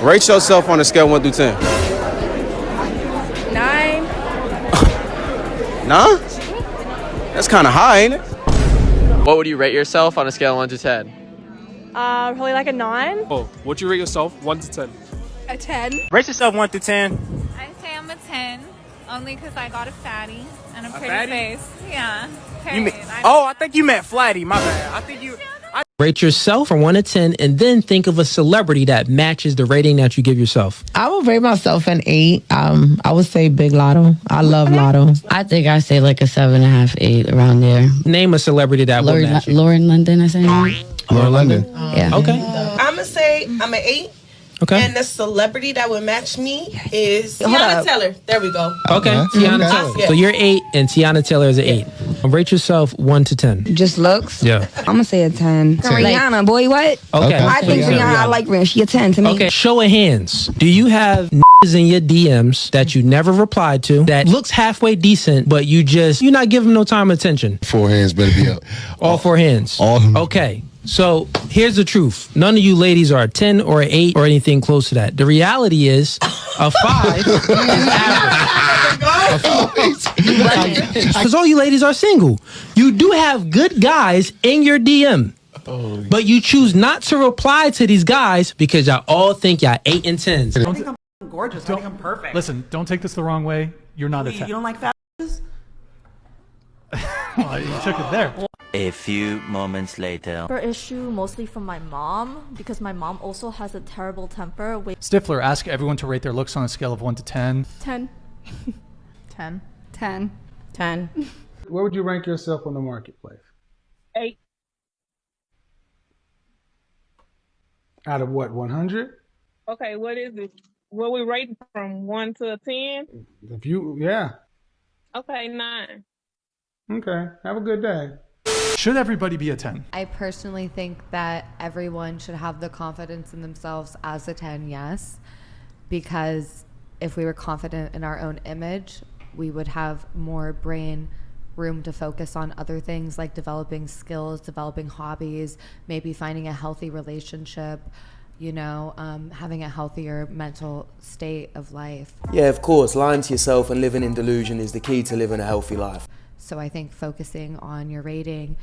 Rate yourself on a scale 1 through 10. 9. 9? That's kind of high, ain't it? What would you rate yourself on a scale of 1 to 10? Probably like a 9. Oh, what'd you rate yourself 1 to 10? A 10. Rate yourself 1 through 10. I'd say I'm a 10, only because I got a fatty and a pretty fatty? face. Yeah. You Period. I think you meant flatty. My bad. I think you. Rate yourself from 1 to 10 and then think of a celebrity that matches the rating that you give yourself. I would rate myself an 8. I would say Big Lotto. I love Lotto. I think I say like a 7.5, 8 around there. Name a celebrity that would match you. Lauren London, I say. Lauren London. Yeah. Okay. I'm going to say I'm an 8. Okay. And the celebrity that would match me is Tiana Taylor. There we go. Okay. Tiana Taylor. Yeah. So you're 8 and Tiana Taylor is an 8. Rate yourself 1 to 10. Just looks? Yeah. I'm going to say a 10. Rihanna, boy, what? Okay. I think Rihanna, I like Rihanna. She a 10 to me. Okay. Show of hands. Do you have niggas in your DMs that you never replied to that looks halfway decent, but you're not giving them no time and attention? 4 hands better be up. All 4 hands. All of them. Okay. So here's the truth. None of you ladies are a 10 or an 8 or anything close to that. The reality is a 5 is average. Because all you ladies are single. You do have good guys in your DM. But you choose not to reply to these guys because y'all all think y'all 8 and 10s. I think I'm gorgeous. I think I'm perfect. Listen, don't take this the wrong way. You're not a 10. You don't like fat bitches? Well, you took it there. A few moments later. Issue mostly from my mom because my mom also has a terrible temper. Stifler, ask everyone to rate their looks on a scale of 1 to 10. 10. 10. 10. 10. Where would you rank yourself on the marketplace? 8. Out of what, 100? Okay, what is it? What we rate from 1 to 10? Yeah. Okay, 9. Okay, have a good day. Should everybody be a 10? I personally think that everyone should have the confidence in themselves as a 10, yes. Because if we were confident in our own image, we would have more brain room to focus on other things like developing skills, developing hobbies, maybe finding a healthy relationship, having a healthier mental state of life. Yeah, of course, lying to yourself and living in delusion is the key to living a healthy life. So I think focusing on your rating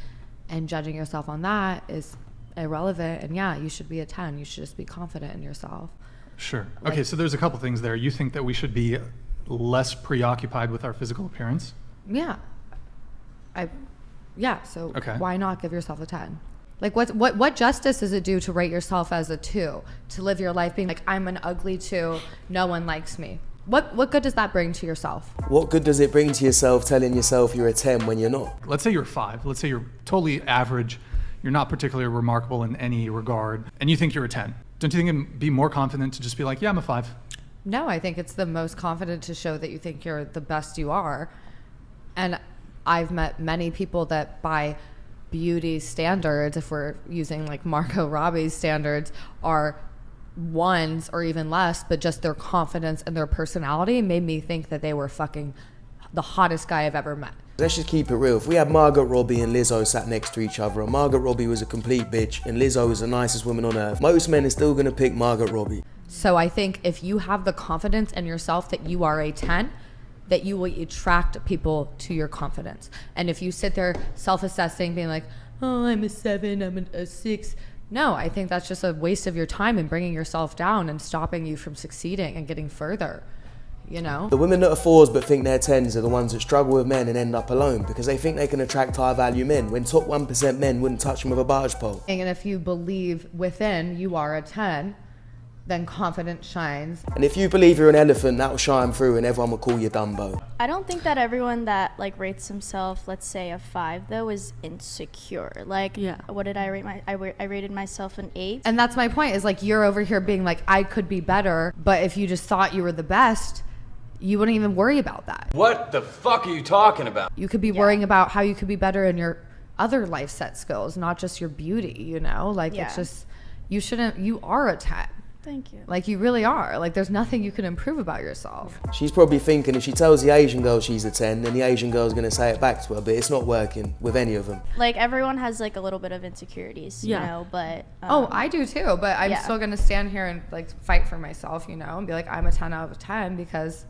and judging yourself on that is irrelevant. And yeah, you should be a 10. You should just be confident in yourself. Sure. Okay, so there's a couple things there. You think that we should be less preoccupied with our physical appearance? Yeah. So okay. Why not give yourself a 10? Like what justice does it do to rate yourself as a 2? To live your life being like, I'm an ugly 2, no one likes me. What good does that bring to yourself? What good does it bring to yourself telling yourself you're a 10 when you're not? Let's say you're 5. Let's say you're totally average. You're not particularly remarkable in any regard, and you think you're a 10. Don't you think it'd be more confident to just be like, yeah, I'm a 5? No, I think it's the most confident to show that you think you're the best you are. And I've met many people that by beauty standards, if we're using like Margot Robbie's standards, are 1s or even less, but just their confidence and their personality made me think that they were fucking the hottest guy I've ever met. Let's just keep it real. If we had Margot Robbie and Lizzo sat next to each other, and Margot Robbie was a complete bitch and Lizzo was the nicest woman on earth, most men are still gonna pick Margot Robbie. So I think if you have the confidence in yourself that you are a 10, that you will attract people to your confidence. And if you sit there self-assessing, being like, oh, I'm a 7, I'm a 6, no, I think that's just a waste of your time and bringing yourself down and stopping you from succeeding and getting further, The women that are 4s but think they're 10s are the ones that struggle with men and end up alone because they think they can attract high-value men when top 1% men wouldn't touch them with a barge pole. And if you believe within you are a 10, then confidence shines. And if you believe you're an elephant, that'll shine through and everyone will call you Dumbo. I don't think that everyone that rates himself, let's say a 5 though, is insecure. What did I rate I rated myself an 8. And that's my point, is like you're over here being like, I could be better, but if you just thought you were the best, you wouldn't even worry about that. What the fuck are you talking about? You could be worrying about how you could be better in your other life set skills, not just your beauty, It's just, you are a 10. Thank you. Like, you really are. Like, there's nothing you can improve about yourself. She's probably thinking if she tells the Asian girl she's a 10, then the Asian girl's going to say it back to her, but it's not working with any of them. Like, everyone has like a little bit of insecurities, you know, but Oh, I do too, but I'm still going to stand here and like fight for myself, you know, and be like, I'm a 10 out of 10 because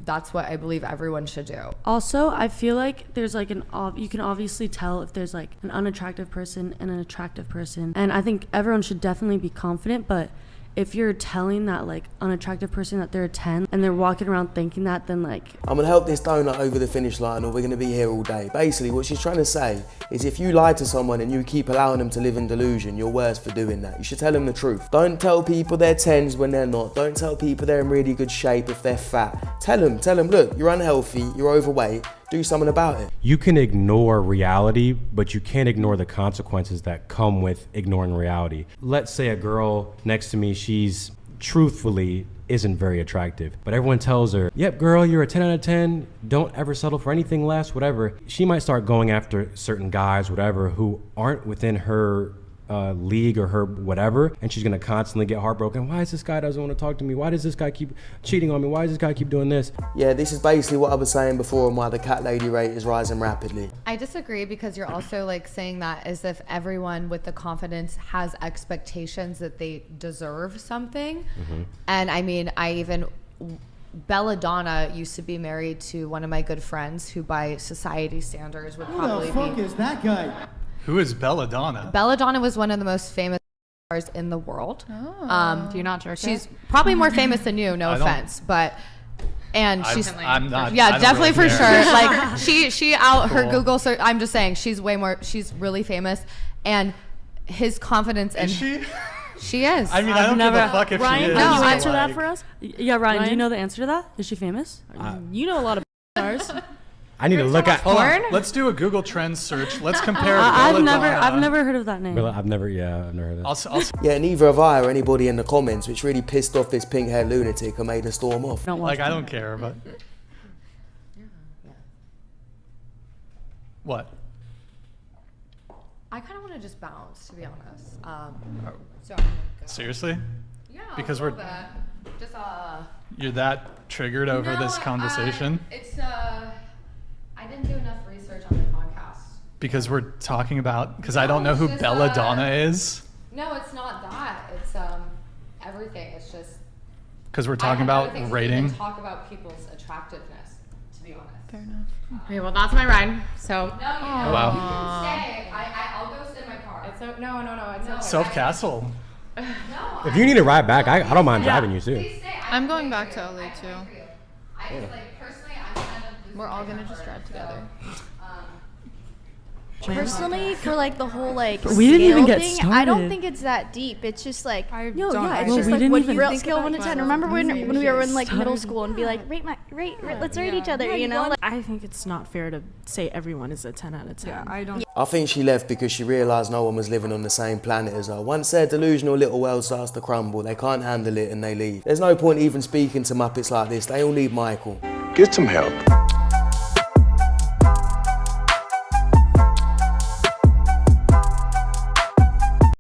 that's what I believe everyone should do. Also, I feel like there's like you can obviously tell if there's like an unattractive person and an attractive person. And I think everyone should definitely be confident, but if you're telling that like unattractive person that they're a 10 and they're walking around thinking that, then like... I'm gonna help this donut over the finish line or we're gonna be here all day. Basically, what she's trying to say is if you lie to someone and you keep allowing them to live in delusion, you're worse for doing that. You should tell them the truth. Don't tell people they're 10s when they're not. Don't tell people they're in really good shape if they're fat. Tell them, look, you're unhealthy, you're overweight, do something about it. You can ignore reality, but you can't ignore the consequences that come with ignoring reality. Let's say a girl next to me, she's truthfully isn't very attractive, but everyone tells her, yep, girl, you're a 10 out of 10, don't ever settle for anything less, whatever. She might start going after certain guys, whatever, who aren't within her league or her whatever, and she's gonna constantly get heartbroken. Why is this guy doesn't want to talk to me? Why does this guy keep cheating on me? Why does this guy keep doing this? Yeah, this is basically what I was saying before and why the cat lady rate is rising rapidly. I disagree because you're also like saying that as if everyone with the confidence has expectations that they deserve something. And I mean, Belladonna used to be married to one of my good friends who by society standards would probably be... Who the fuck is that guy? Who is Belladonna? Belladonna was one of the most famous stars in the world. Do you not jerk She's it? probably more famous than you, no offense, but she's I'm not. yeah, definitely really for care. sure. Like she out her Cool. Google search. I'm just saying she's really famous, and his confidence and she is. I mean, I don't give a fuck if Ryan, she is. can you but answer that like- for us? Yeah, Ryan, do you know the answer to that? Is she famous? You know a lot of stars. I need to look at. Hold on. Let's do a Google Trends search. Let's compare. I've Belladonna. never heard of that name. I've never heard of it. Yeah, neither have I or anybody in the comments, which really pissed off this pink-haired lunatic and made her storm off. Like, I don't care, but... What? I kind of want to just bounce, to be honest. So I'm gonna go. Seriously? Yeah, Because a we're... little bit. Just You're that triggered over this conversation? It's I didn't do enough research on the podcast. Because we're talking about... Because I don't know who just, Belladonna is? No, it's not that. It's everything. It's just... Because we're talking about rating? Talk about people's attractiveness, to be honest. Fair enough. Okay, well, that's my ride. So. No, you Wow. can stay. I'll go sit in my car. It's no. It's okay. Self Castle. If you need a ride back, I don't mind driving you too. I'm going back to LA too. We're all gonna just drive together. Personally, for like the whole like We didn't even scale get thing, I don't started. think it's that deep. It's just like I no, don't yeah, it's actually. just we like didn't what even real think scale about 1 to 10. my Remember when we were in like middle Started. school and be like rate, let's rate each other, you know? Like, I think it's not fair to say everyone is a 10 out of 10. Yeah, I don't. I think she left because she realised no one was living on the same planet as her. Once their delusional little world starts to crumble, they can't handle it and they leave. There's no point even speaking to Muppets like this. They all need Michael. Get some help.